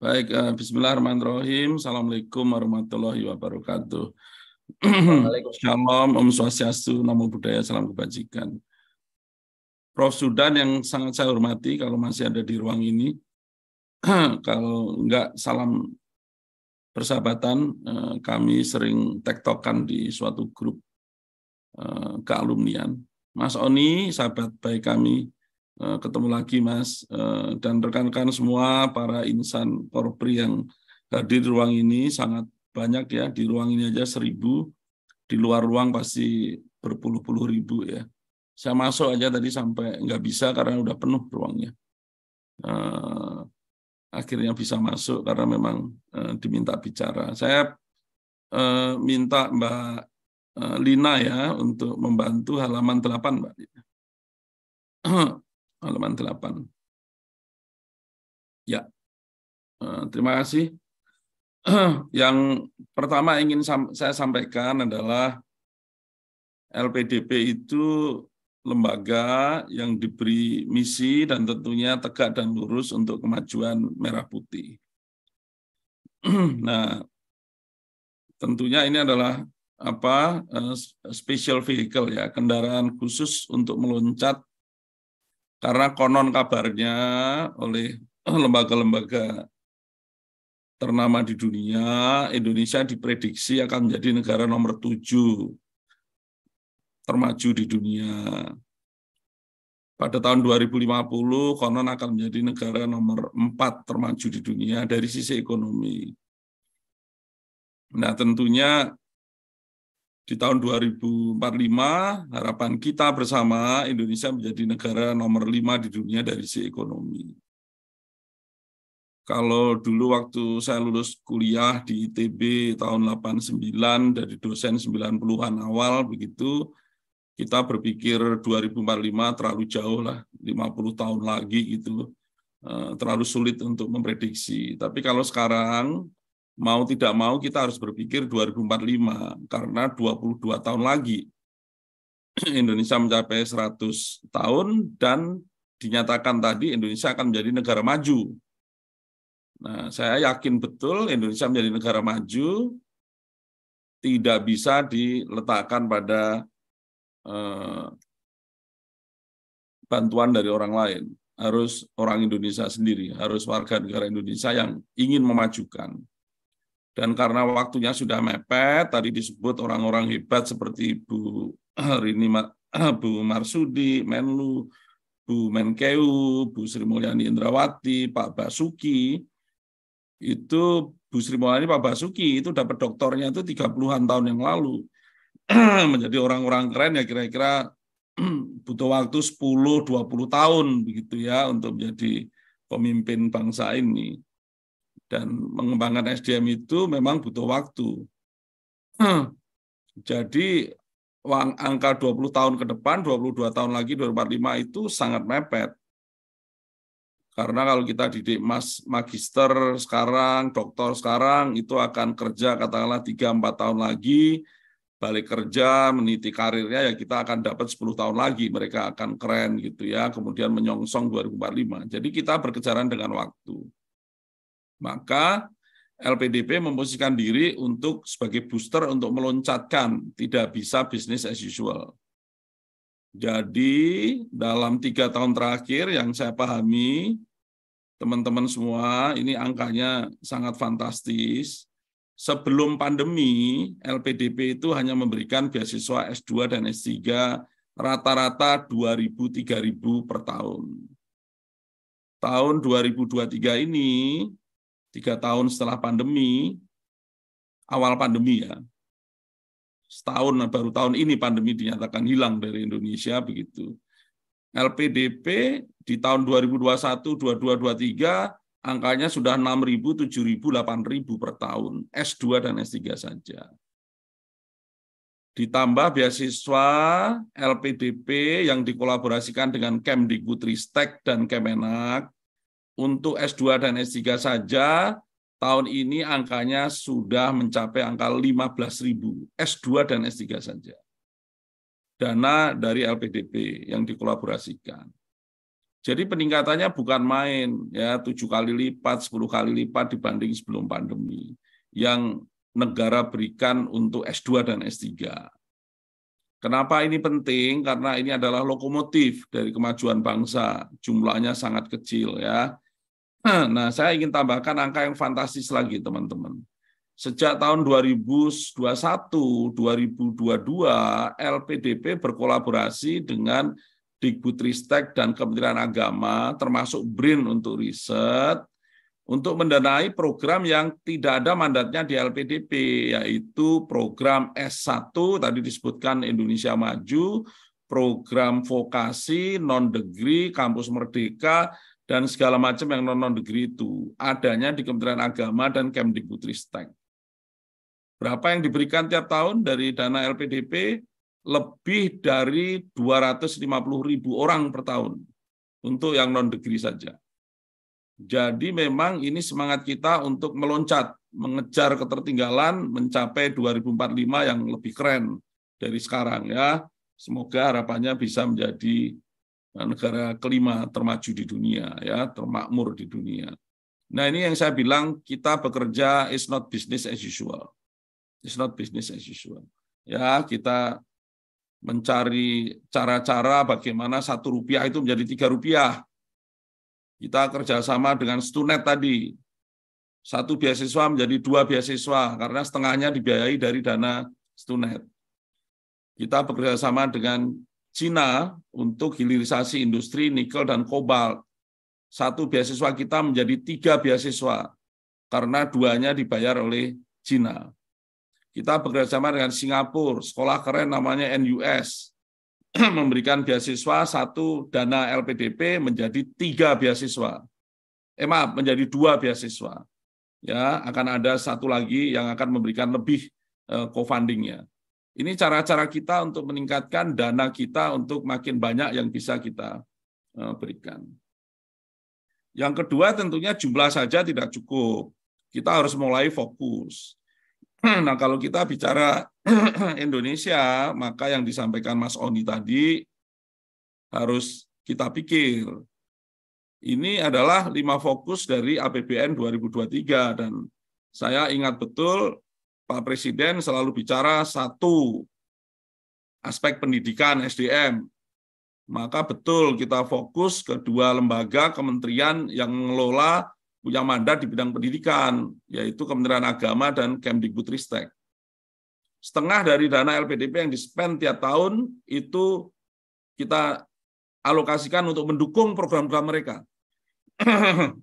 Baik, bismillahirrahmanirrahim. Assalamualaikum warahmatullahi wabarakatuh. Waalaikumsalam. Shalom, Om Swastiastu, Namo Buddhaya, salam kebajikan. Prof. Sudan yang sangat saya hormati, kalau masih ada di ruang ini, kalau enggak salam persahabatan, kami sering tektokan di suatu grup kealumnian. Mas Oni, sahabat baik kami, ketemu lagi Mas, dan rekan-rekan semua para insan Polri yang hadir di ruang ini sangat banyak ya, di ruang ini aja 1.000, di luar ruang pasti berpuluh-puluh ribu ya. Saya masuk aja tadi sampai nggak bisa karena udah penuh ruangnya. Akhirnya bisa masuk karena memang diminta bicara. Saya minta Mbak Lina ya untuk membantu halaman 8, Mbak Lina. Halaman 8. Ya, terima kasih. Yang pertama ingin saya sampaikan adalah LPDP itu lembaga yang diberi misi dan tentunya tegak dan lurus untuk kemajuan Merah Putih. Nah, tentunya ini adalah special vehicle ya, kendaraan khusus untuk meloncat, karena konon kabarnya oleh lembaga-lembaga ternama di dunia, Indonesia diprediksi akan menjadi negara nomor 7 termaju di dunia. Pada tahun 2050, konon akan menjadi negara nomor 4 termaju di dunia dari sisi ekonomi. Nah, tentunya di tahun 2045, harapan kita bersama Indonesia menjadi negara nomor 5 di dunia dari sisi ekonomi. Kalau dulu waktu saya lulus kuliah di ITB tahun 89, dari dosen 90-an awal, begitu, kita berpikir 2045 terlalu jauh lah, 50 tahun lagi gitu, terlalu sulit untuk memprediksi. Tapi kalau sekarang, mau tidak mau kita harus berpikir 2045, karena 22 tahun lagi Indonesia mencapai 100 tahun dan dinyatakan tadi Indonesia akan menjadi negara maju. Nah, saya yakin betul Indonesia menjadi negara maju tidak bisa diletakkan pada bantuan dari orang lain. Harus orang Indonesia sendiri, harus warga negara Indonesia yang ingin memajukan. Dan karena waktunya sudah mepet, tadi disebut orang-orang hebat seperti Bu Rini, Bu Marsudi, Menlu, Bu Menkeu, Bu Sri Mulyani Indrawati, Pak Basuki, itu Bu Sri Mulyani, Pak Basuki itu dapat doktornya itu 30-an tahun yang lalu. Menjadi orang-orang keren ya kira-kira butuh waktu 10-20 tahun begitu ya untuk menjadi pemimpin bangsa ini. Dan mengembangkan SDM itu memang butuh waktu. Jadi angka 20 tahun ke depan, 22 tahun lagi 2045 itu sangat mepet. Karena kalau kita didik magister sekarang, doktor sekarang, itu akan kerja katakanlah 3-4 tahun lagi, balik kerja, meniti karirnya, ya kita akan dapat 10 tahun lagi, mereka akan keren gitu ya, kemudian menyongsong 2045. Jadi kita berkejaran dengan waktu. Maka LPDP memposisikan diri untuk sebagai booster untuk meloncatkan, tidak bisa bisnis as usual. Jadi dalam 3 tahun terakhir yang saya pahami, teman-teman semua, ini angkanya sangat fantastis. Sebelum pandemi, LPDP itu hanya memberikan beasiswa S2 dan S3 rata-rata 2.000-3.000 per tahun. Tahun 2023 ini, 3 tahun setelah pandemi, awal pandemi ya, setahun baru tahun ini pandemi dinyatakan hilang dari Indonesia begitu. LPDP di tahun 2021, 22, 23 angkanya sudah 6.000, 7.000, 8.000 per tahun, S2 dan S3 saja. Ditambah beasiswa LPDP yang dikolaborasikan dengan Kemdikbudristek dan Kemenak, untuk S2 dan S3 saja, tahun ini angkanya sudah mencapai angka 15.000, S2 dan S3 saja. Dana dari LPDP yang dikolaborasikan. Jadi peningkatannya bukan main, ya 7 kali lipat, 10 kali lipat dibanding sebelum pandemi yang negara berikan untuk S2 dan S3. Kenapa ini penting? Karena ini adalah lokomotif dari kemajuan bangsa, jumlahnya sangat kecil ya. Nah, saya ingin tambahkan angka yang fantastis lagi, teman-teman. Sejak tahun 2021-2022, LPDP berkolaborasi dengan Dikbudristek dan Kementerian Agama, termasuk BRIN untuk riset, untuk mendanai program yang tidak ada mandatnya di LPDP, yaitu program S1, tadi disebutkan Indonesia Maju, program vokasi, non-degree, kampus merdeka, dan segala macam yang non-degree itu adanya di Kementerian Agama dan Kemdikbudristek. Berapa yang diberikan tiap tahun dari dana LPDP? Lebih dari 250.000 orang per tahun untuk yang non-degree saja. Jadi memang ini semangat kita untuk meloncat, mengejar ketertinggalan, mencapai 2045 yang lebih keren dari sekarang ya. Semoga harapannya bisa menjadi negara kelima termaju di dunia ya, termakmur di dunia. Nah, ini yang saya bilang, kita bekerja is not business as usual. It's not business as usual. Ya, kita mencari cara-cara bagaimana Rp1 itu menjadi Rp3. Kita kerjasama dengan Stunet tadi. 1 beasiswa menjadi 2 beasiswa, karena setengahnya dibiayai dari dana Stunet. Kita bekerjasama dengan Cina untuk hilirisasi industri nikel dan kobalt. 1 beasiswa kita menjadi 3 beasiswa, karena 2-nya dibayar oleh Cina. Kita bekerjasama dengan Singapura, sekolah keren namanya NUS, memberikan beasiswa 1 dana LPDP menjadi 3 beasiswa. Menjadi 2 beasiswa. Ya, akan ada 1 lagi yang akan memberikan lebih co-fundingnya. Ini cara-cara kita untuk meningkatkan dana kita untuk makin banyak yang bisa kita berikan. Yang kedua tentunya jumlah saja tidak cukup. Kita harus mulai fokus. Nah, kalau kita bicara Indonesia, maka yang disampaikan Mas Oni tadi harus kita pikir. Ini adalah 5 fokus dari APBN 2023, dan saya ingat betul Pak Presiden selalu bicara 1 aspek pendidikan SDM. Maka betul kita fokus ke 2 lembaga kementerian yang mengelola punya mandat di bidang pendidikan, yaitu Kementerian Agama dan Kemdikbudristek. Setengah dari dana LPDP yang di-spend tiap tahun itu kita alokasikan untuk mendukung program-program mereka.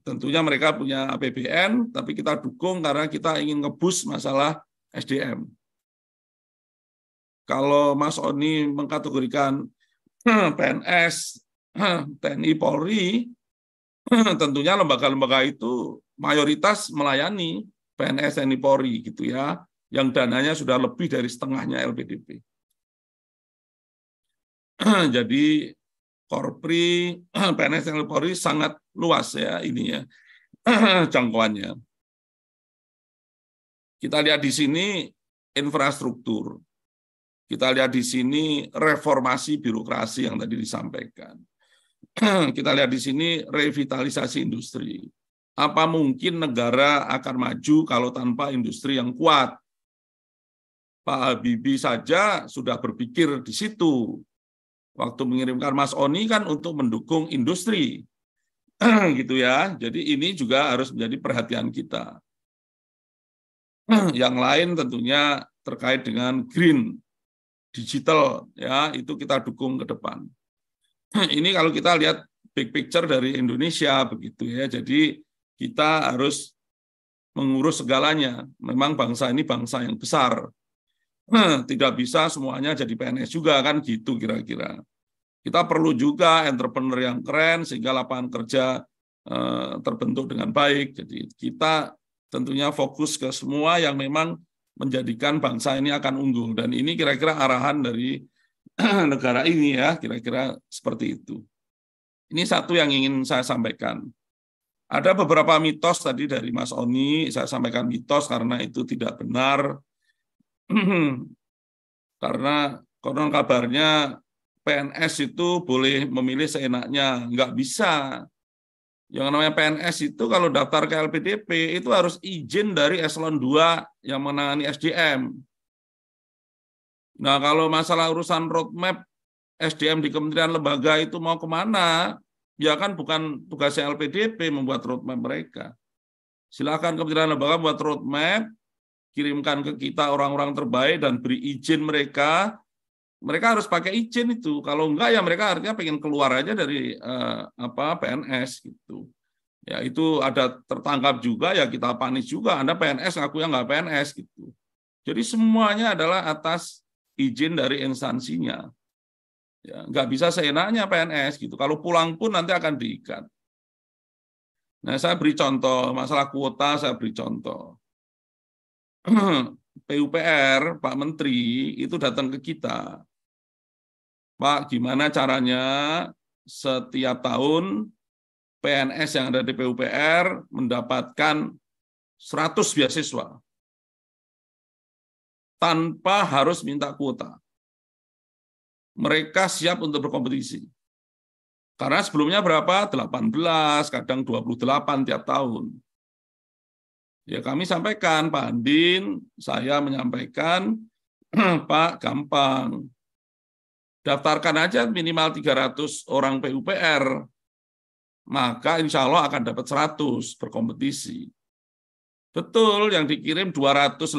Tentunya mereka punya APBN, tapi kita dukung karena kita ingin nge-boost masalah SDM. Kalau Mas Oni mengkategorikan PNS, TNI, Polri, tentunya lembaga-lembaga itu mayoritas melayani PNS, TNI, Polri gitu ya, yang dananya sudah lebih dari setengahnya LPDP. Jadi Korpri, PNS, TNI, Polri sangat luas ya ininya jangkauannya. Kita lihat di sini infrastruktur. Kita lihat di sini reformasi birokrasi yang tadi disampaikan. Kita lihat di sini revitalisasi industri. Apa mungkin negara akan maju kalau tanpa industri yang kuat? Pak Habibie saja sudah berpikir di situ. Waktu mengirimkan Mas Oni kan untuk mendukung industri. Gitu ya. Jadi ini juga harus menjadi perhatian kita. Yang lain tentunya terkait dengan green, digital ya, itu kita dukung ke depan. Ini kalau kita lihat big picture dari Indonesia begitu ya. Jadi kita harus mengurus segalanya. Memang bangsa ini bangsa yang besar. Tidak bisa semuanya jadi PNS juga kan gitu kira-kira. Kita perlu juga entrepreneur yang keren sehingga lapangan kerja terbentuk dengan baik. Jadi kita tentunya fokus ke semua yang memang menjadikan bangsa ini akan unggul, dan ini kira-kira arahan dari negara ini ya, kira-kira seperti itu. Ini satu yang ingin saya sampaikan. Ada beberapa mitos tadi dari Mas Oni, saya sampaikan mitos karena itu tidak benar. Karena konon kabarnya PNS itu boleh memilih seenaknya. Nggak bisa. Yang namanya PNS itu kalau daftar ke LPDP itu harus izin dari eselon 2 yang menangani SDM. Nah, kalau masalah urusan roadmap SDM di kementerian lembaga itu mau kemana, ya kan bukan tugasnya LPDP membuat roadmap mereka. Silakan kementerian lembaga buat roadmap, kirimkan ke kita orang-orang terbaik dan beri izin mereka. Mereka harus pakai izin itu. Kalau enggak ya mereka artinya pengen keluar aja dari PNS gitu. Ya itu ada tertangkap juga ya kita panis juga. Anda PNS ngaku yang nggak PNS gitu. Jadi semuanya adalah atas izin dari instansinya. Ya, nggak bisa seenaknya PNS gitu. Kalau pulang pun nanti akan diikat. Nah, saya beri contoh masalah kuota. Saya beri contoh. PUPR Pak Menteri itu datang ke kita. Pak, gimana caranya setiap tahun PNS yang ada di PUPR mendapatkan 100 beasiswa tanpa harus minta kuota. Mereka siap untuk berkompetisi. Karena sebelumnya berapa? 18, kadang 28 tiap tahun. Ya kami sampaikan, Pak Andin, saya menyampaikan, Pak, gampang. Daftarkan aja minimal 300 orang PUPR, maka insya Allah akan dapat 100 berkompetisi. Betul, yang dikirim 280,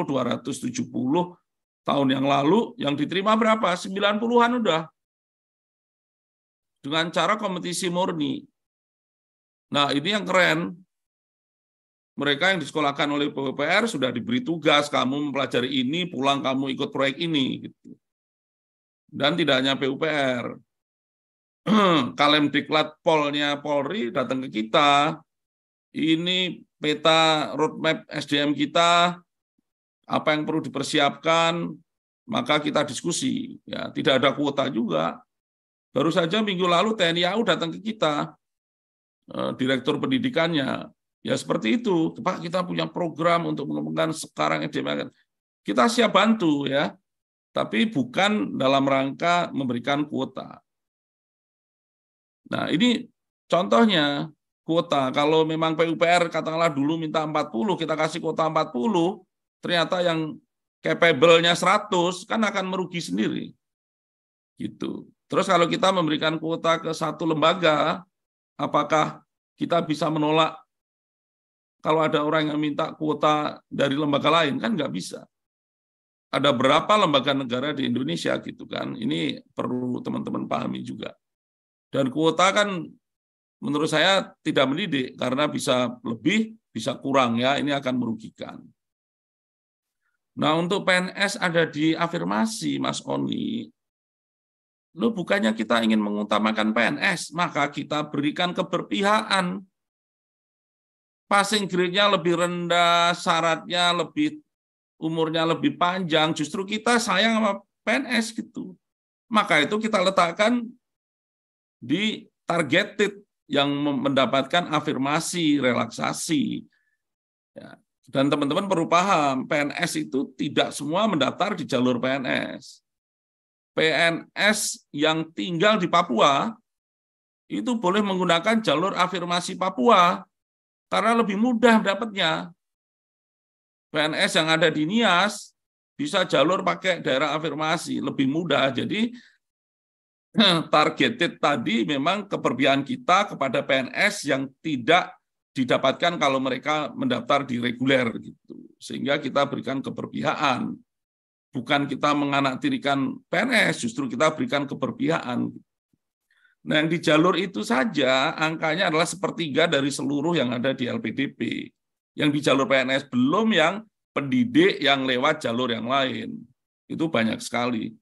270 tahun yang lalu, yang diterima berapa? 90-an udah. Dengan cara kompetisi murni. Nah, ini yang keren. Mereka yang disekolahkan oleh PUPR sudah diberi tugas, kamu mempelajari ini, pulang kamu ikut proyek ini. Gitu. Dan tidak hanya PUPR. Kalemdiklat Polnya Polri datang ke kita, ini peta roadmap SDM kita, apa yang perlu dipersiapkan, maka kita diskusi. Ya, tidak ada kuota juga. Baru saja minggu lalu TNI AU datang ke kita, direktur pendidikannya. Ya seperti itu, Pak, kita punya program untuk mengembangkan sekarang SDM. Kita siap bantu ya, tapi bukan dalam rangka memberikan kuota. Nah, ini contohnya kuota. Kalau memang PUPR katakanlah dulu minta 40, kita kasih kuota 40, ternyata yang capable-nya 100 kan akan merugi sendiri. Gitu. Terus kalau kita memberikan kuota ke satu lembaga, apakah kita bisa menolak kalau ada orang yang minta kuota dari lembaga lain? Kan nggak bisa. Ada berapa lembaga negara di Indonesia gitu kan? Ini perlu teman-teman pahami juga. Dan kuota kan menurut saya tidak mendidik karena bisa lebih, bisa kurang ya. Ini akan merugikan. Nah untuk PNS ada di afirmasi, Mas Oni. Loh, bukannya kita ingin mengutamakan PNS, maka kita berikan keberpihakan. Passing grade-nya lebih rendah, syaratnya lebih, umurnya lebih panjang, justru kita sayang sama PNS gitu. Maka itu kita letakkan di targeted yang mendapatkan afirmasi, relaksasi. Ya. Dan teman-teman perlu paham, PNS itu tidak semua mendaftar di jalur PNS. PNS yang tinggal di Papua itu boleh menggunakan jalur afirmasi Papua karena lebih mudah dapatnya. PNS yang ada di Nias bisa jalur pakai daerah afirmasi, lebih mudah. Jadi targeted tadi memang keberpihakan kita kepada PNS yang tidak didapatkan kalau mereka mendaftar di reguler gitu. Sehingga kita berikan keberpihakan. Bukan kita menganaktirikan PNS, justru kita berikan keberpihakan. Nah, yang di jalur itu saja angkanya adalah sepertiga dari seluruh yang ada di LPDP. Yang di jalur PNS, belum yang pendidik yang lewat jalur yang lain. Itu banyak sekali.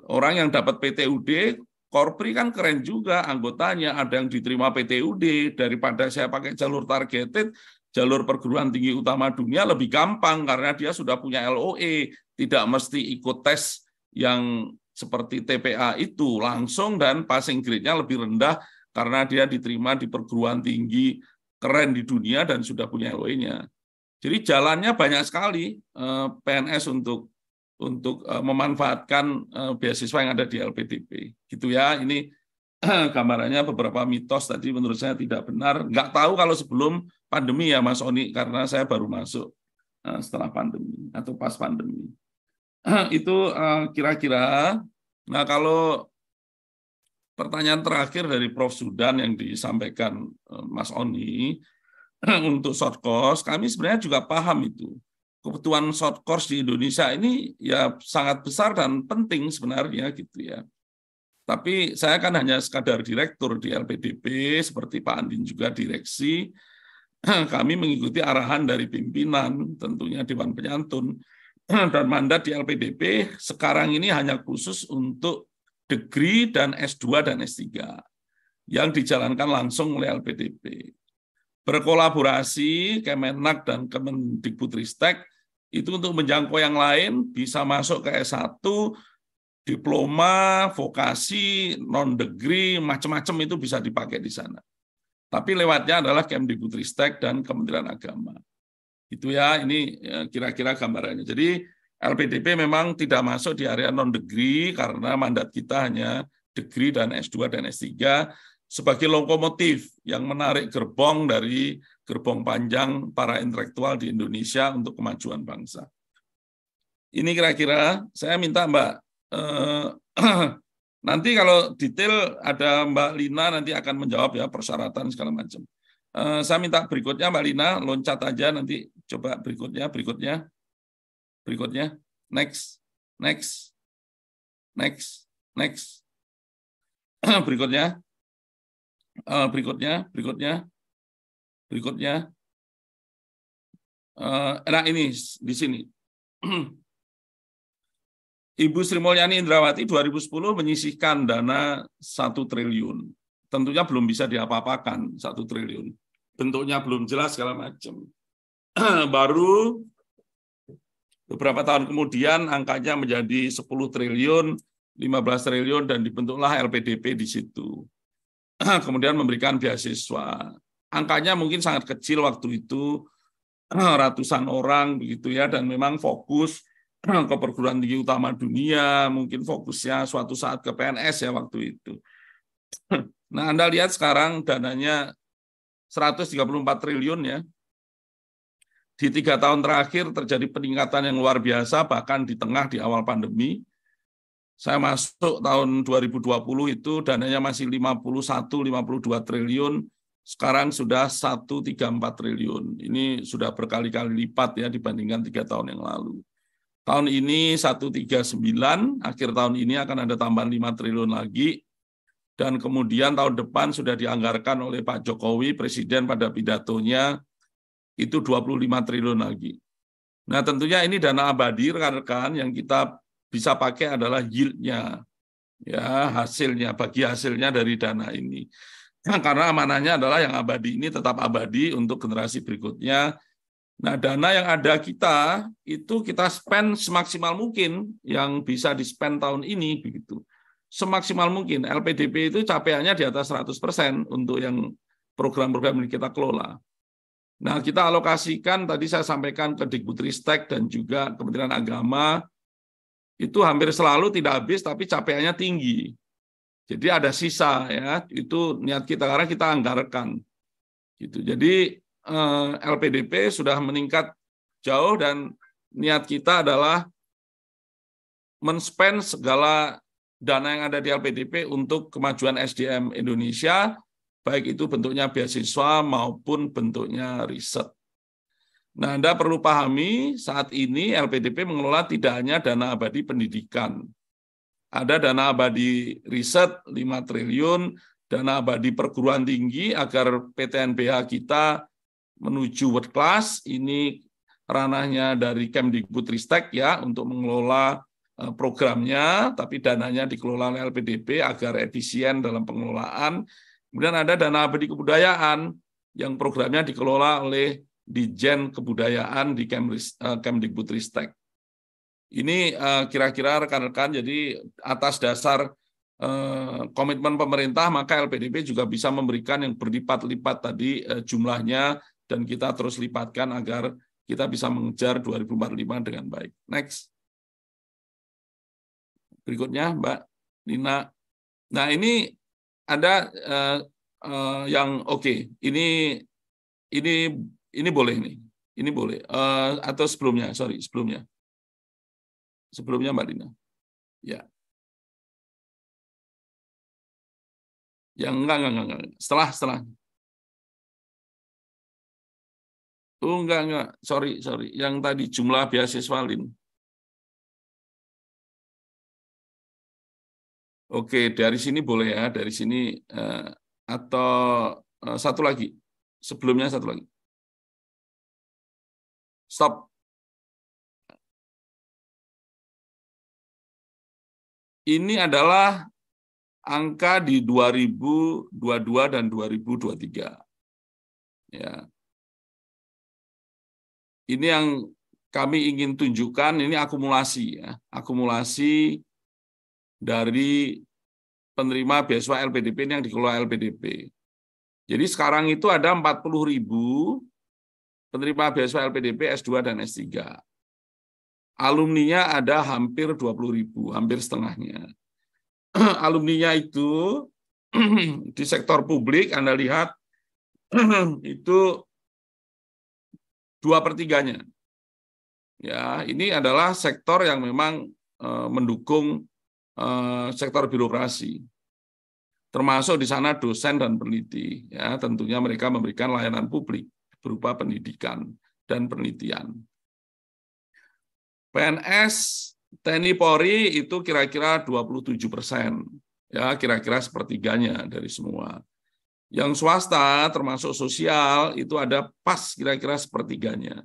Orang yang dapat PTUD, Korpri kan keren juga anggotanya, ada yang diterima PTUD, daripada saya pakai jalur targeted, jalur perguruan tinggi utama dunia lebih gampang karena dia sudah punya LOE, tidak mesti ikut tes yang seperti TPA itu langsung dan passing grade-nya lebih rendah karena dia diterima di perguruan tinggi keren di dunia dan sudah punya LOE-nya. Jadi jalannya banyak sekali PNS untuk memanfaatkan beasiswa yang ada di LPDP. Gitu ya, ini gambarannya beberapa mitos tadi menurut saya tidak benar. Nggak tahu kalau sebelum pandemi ya Mas Oni, karena saya baru masuk setelah pandemi atau pas pandemi. Itu kira-kira. Nah, kalau pertanyaan terakhir dari Prof. Zudan yang disampaikan Mas Oni, untuk short course, kami sebenarnya juga paham itu. Kebutuhan short course di Indonesia ini ya sangat besar dan penting sebenarnya gitu ya. Tapi saya kan hanya sekadar direktur di LPDP, seperti Pak Andin juga direksi. Kami mengikuti arahan dari pimpinan, tentunya Dewan Penyantun. Dan mandat di LPDP sekarang ini hanya khusus untuk degree dan S2 dan S3 yang dijalankan langsung oleh LPDP. Berkolaborasi Kemenak dan Kemendikbudristek itu untuk menjangkau yang lain, bisa masuk ke S1, diploma, vokasi, non-degree, macam-macam itu bisa dipakai di sana. Tapi lewatnya adalah Kemdikbudristek dan Kementerian Agama. Itu ya, ini kira-kira gambarannya. Jadi LPDP memang tidak masuk di area non-degree karena mandat kita hanya degree dan S2 dan S3 sebagai lokomotif yang menarik gerbong dari gerbong panjang para intelektual di Indonesia untuk kemajuan bangsa. Ini kira-kira saya minta Mbak, nanti kalau detail ada Mbak Lina nanti akan menjawab ya persyaratan segala macam. Saya minta berikutnya Mbak Lina, loncat aja nanti coba berikutnya, next, berikutnya. Nah ini di sini. Ibu Sri Mulyani Indrawati 2010 menyisihkan dana 1 triliun. Tentunya belum bisa diapa-apakan 1 triliun. Bentuknya belum jelas segala macam. Baru beberapa tahun kemudian angkanya menjadi 10 triliun, 15 triliun dan dibentuklah LPDP di situ. Kemudian memberikan beasiswa. Angkanya mungkin sangat kecil waktu itu, ratusan orang begitu ya, dan memang fokus ke perguruan tinggi utama dunia, mungkin fokusnya suatu saat ke PNS ya waktu itu. Nah, Anda lihat sekarang dananya 134 triliun ya. Di 3 tahun terakhir terjadi peningkatan yang luar biasa, bahkan di awal pandemi. Saya masuk tahun 2020 itu dananya masih 51-52 triliun, sekarang sudah 134 triliun. Ini sudah berkali-kali lipat ya dibandingkan 3 tahun yang lalu. Tahun ini 139, akhir tahun ini akan ada tambahan 5 triliun lagi, dan kemudian tahun depan sudah dianggarkan oleh Pak Jokowi, Presiden pada pidatonya, itu 25 triliun lagi. Nah tentunya ini dana abadi rekan-rekan yang kita bisa pakai adalah yield-nya, ya hasilnya, bagi hasilnya dari dana ini. Karena amanahnya adalah yang abadi ini tetap abadi untuk generasi berikutnya. Nah, dana yang ada kita itu kita spend semaksimal mungkin yang bisa di-spend tahun ini begitu. Semaksimal mungkin. LPDP itu capaiannya di atas 100% untuk yang program-program yang kita kelola. Nah, kita alokasikan tadi saya sampaikan ke Dikbudristek dan juga Kementerian Agama itu hampir selalu tidak habis tapi capaiannya tinggi. Jadi ada sisa ya, itu niat kita karena kita anggarkan. Gitu. Jadi LPDP sudah meningkat jauh dan niat kita adalah men-spend segala dana yang ada di LPDP untuk kemajuan SDM Indonesia, baik itu bentuknya beasiswa maupun bentuknya riset. Nah, Anda perlu pahami saat ini LPDP mengelola tidak hanya dana abadi pendidikan. Ada dana abadi riset 5 triliun, dana abadi perguruan tinggi agar PTNBH kita menuju world class, ini ranahnya dari Kemdikbudristek ya untuk mengelola programnya, tapi dananya dikelola oleh LPDP agar efisien dalam pengelolaan. Kemudian ada dana abadi kebudayaan yang programnya dikelola oleh Dijen Kebudayaan di Kemdikbudristek. Ini kira-kira rekan-rekan, jadi atas dasar komitmen pemerintah, maka LPDP juga bisa memberikan yang berlipat-lipat tadi jumlahnya, dan kita terus lipatkan agar kita bisa mengejar 2045 dengan baik. Next. Berikutnya, Mbak Nina. Nah, ini ada yang oke. Ini boleh nih. Ini boleh. Atau sebelumnya, sebelumnya. Sebelumnya, Mbak Nina. Ya. Yang enggak. Setelah. Oh, enggak. Sorry. Yang tadi jumlah beasiswa LIN. Oke, dari sini boleh ya, dari sini atau satu lagi. Sebelumnya satu lagi. Stop. Ini adalah angka di 2022 dan 2023. Ya. Ini yang kami ingin tunjukkan, ini akumulasi ya. Akumulasi dari penerima beasiswa LPDP yang dikelola LPDP. Jadi sekarang itu ada 40.000 penerima beasiswa LPDP S2 dan S3. Alumninya ada hampir 20.000, hampir setengahnya. Alumninya itu di sektor publik, Anda lihat, itu 2/3-nya. Ya, ini adalah sektor yang memang mendukung sektor birokrasi. Termasuk di sana dosen dan peneliti. Ya, tentunya mereka memberikan layanan publik berupa pendidikan dan penelitian. PNS, TNI Polri itu kira-kira 27%. Ya, kira-kira sepertiganya dari semua. Yang swasta termasuk sosial itu ada pas kira-kira sepertiganya.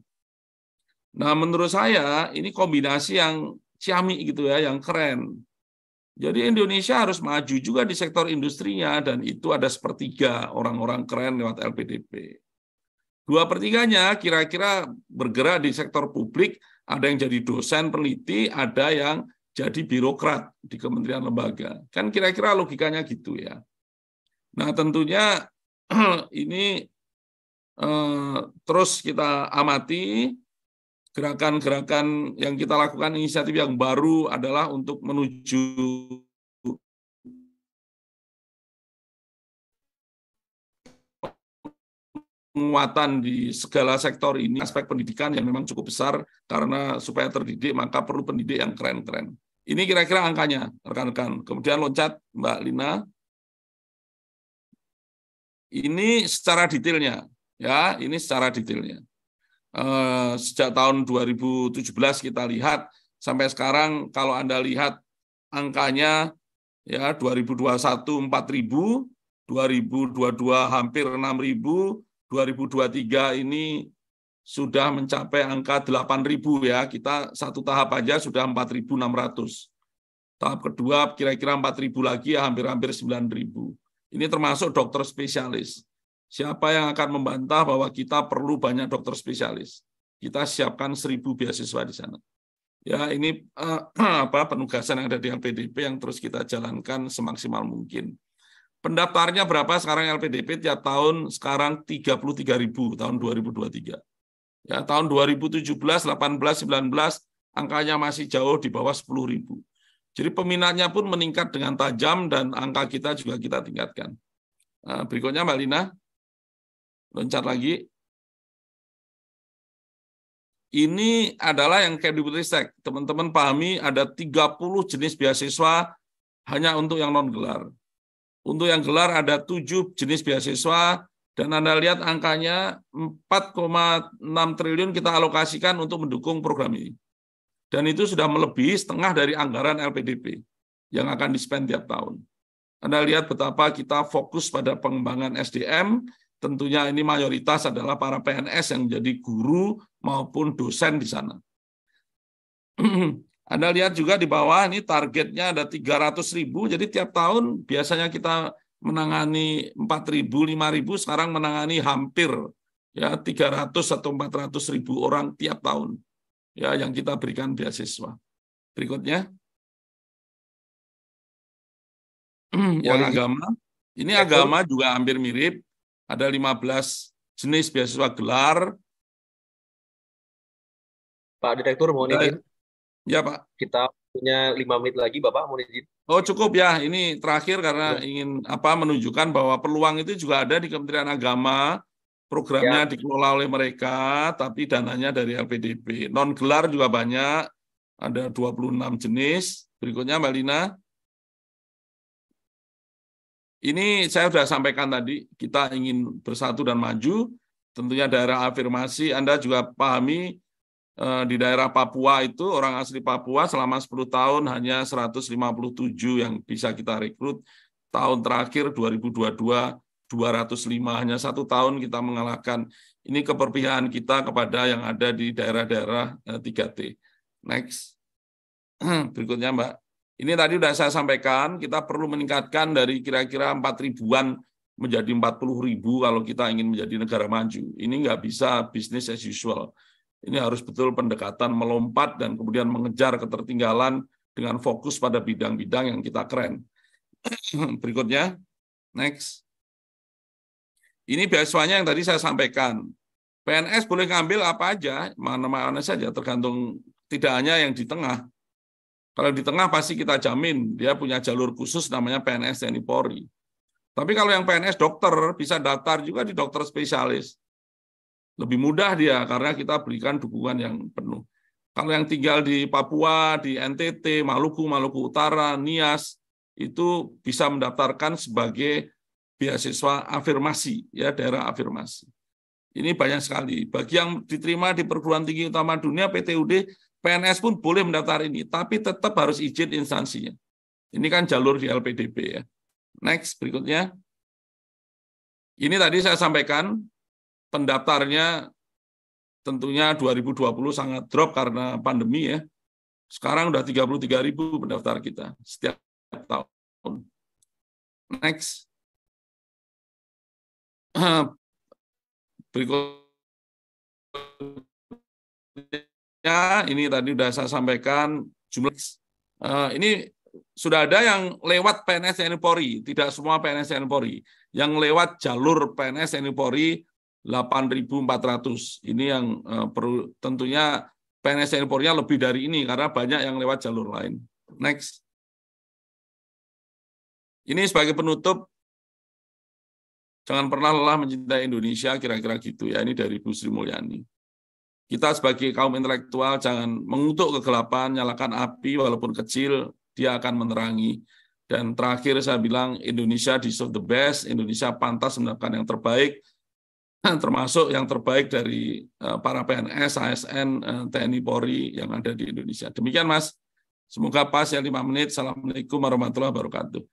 Nah, menurut saya ini kombinasi yang ciamik gitu ya, yang keren. Jadi Indonesia harus maju juga di sektor industrinya dan itu ada sepertiga orang-orang keren lewat LPDP. 2/3-nya kira-kira bergerak di sektor publik, ada yang jadi dosen peneliti, ada yang jadi birokrat di kementerian lembaga. Kan kira-kira logikanya gitu ya. Nah, tentunya ini terus kita amati gerakan-gerakan yang kita lakukan, inisiatif yang baru adalah untuk menuju penguatan di segala sektor ini. Aspek pendidikan yang memang cukup besar, karena supaya terdidik maka perlu pendidik yang keren-keren. Ini kira-kira angkanya, rekan-rekan. Kemudian loncat, Mbak Lina. Ini secara detailnya, ya, ini secara detailnya. Sejak tahun 2017 kita lihat sampai sekarang, kalau Anda lihat angkanya ya 2021 4.000, 2022 hampir 6.000, 2023 ini sudah mencapai angka 8.000 ya. Kita satu tahap aja sudah 4.600. Tahap kedua kira-kira 4.000 lagi ya, hampir-hampir 9.000. Ini termasuk dokter spesialis. Siapa yang akan membantah bahwa kita perlu banyak dokter spesialis? Kita siapkan 1.000 beasiswa di sana. Ya, ini penugasan yang ada di LPDP yang terus kita jalankan semaksimal mungkin. Pendaftarnya berapa sekarang LPDP tiap tahun? Sekarang 33.000 tahun 2023. Ya, tahun 2017, 18, 19 angkanya masih jauh di bawah 10.000. Jadi peminatnya pun meningkat dengan tajam dan angka kita juga kita tingkatkan. Berikutnya Mbak Lina, loncat lagi. Ini adalah yang Kemdikbudristek. Teman-teman pahami ada 30 jenis beasiswa hanya untuk yang non-gelar. Untuk yang gelar ada 7 jenis beasiswa dan Anda lihat angkanya 4,6 triliun kita alokasikan untuk mendukung program ini. Dan itu sudah melebihi setengah dari anggaran LPDP yang akan di-spend tiap tahun. Anda lihat betapa kita fokus pada pengembangan SDM, tentunya ini mayoritas adalah para PNS yang menjadi guru maupun dosen di sana. Anda lihat juga di bawah ini targetnya ada 300.000, jadi tiap tahun biasanya kita menangani 4.000, 5.000, sekarang menangani hampir ya 300 atau 400.000 orang tiap tahun. Ya, yang kita berikan beasiswa. Berikutnya. Yang agama. Ini agama juga hampir mirip. Ada 15 jenis beasiswa gelar. Pak Direktur, mohon izin. Ya, Pak. Kita punya 5 menit lagi, Bapak, mau izin. Oh cukup ya, ini terakhir karena ingin menunjukkan bahwa peluang itu juga ada di Kementerian Agama, programnya Ya, dikelola oleh mereka, tapi dananya dari LPDP. Non gelar juga banyak, ada 26 jenis. Berikutnya Mbak Lina. Ini saya sudah sampaikan tadi, kita ingin bersatu dan maju, tentunya daerah afirmasi, Anda juga pahami di daerah Papua itu, orang asli Papua selama 10 tahun hanya 157 yang bisa kita rekrut, tahun terakhir 2022, 205, hanya 1 tahun kita mengalahkan. Ini keberpihakan kita kepada yang ada di daerah-daerah 3T. Next. Berikutnya Mbak. Ini tadi sudah saya sampaikan, kita perlu meningkatkan dari kira-kira 4 ribuan menjadi 40.000 kalau kita ingin menjadi negara maju. Ini nggak bisa business as usual. Ini harus betul pendekatan melompat dan kemudian mengejar ketertinggalan dengan fokus pada bidang-bidang yang kita keren. Berikutnya, next. Ini beasiswanya yang tadi saya sampaikan. PNS boleh ngambil apa aja, mana-mana saja, tergantung tidak hanya yang di tengah. Kalau di tengah pasti kita jamin dia punya jalur khusus namanya PNS TNI Polri. Tapi kalau yang PNS dokter bisa daftar juga di dokter spesialis. Lebih mudah dia karena kita berikan dukungan yang penuh. Kalau yang tinggal di Papua, di NTT, Maluku, Maluku Utara, Nias itu bisa mendaftarkan sebagai beasiswa afirmasi, ya daerah afirmasi. Ini banyak sekali. Bagi yang diterima di perguruan tinggi utama dunia PTUD, PNS pun boleh mendaftar ini, tapi tetap harus izin instansinya. Ini kan jalur di LPDP ya. Next, berikutnya. Ini tadi saya sampaikan, pendaftarnya tentunya 2020 sangat drop karena pandemi ya. Sekarang udah 33.000 pendaftar kita setiap tahun. Next. Berikutnya, ini tadi sudah saya sampaikan jumlah ini sudah ada yang lewat PNS TNI Polri, tidak semua PNS TNI Polri. Yang lewat jalur PNS TNI Polri 8.400. Ini yang perlu tentunya PNS TNI Polri lebih dari ini karena banyak yang lewat jalur lain. Next. Ini sebagai penutup, jangan pernah lelah mencintai Indonesia, kira-kira gitu ya. Ini dari Bu Sri Mulyani. Kita sebagai kaum intelektual jangan mengutuk kegelapan, nyalakan api walaupun kecil, dia akan menerangi. Dan terakhir saya bilang Indonesia deserve the best, Indonesia pantas mendapatkan yang terbaik, termasuk yang terbaik dari para PNS, ASN, TNI Polri yang ada di Indonesia. Demikian Mas, semoga pas ya 5 menit. Assalamualaikum warahmatullahi wabarakatuh.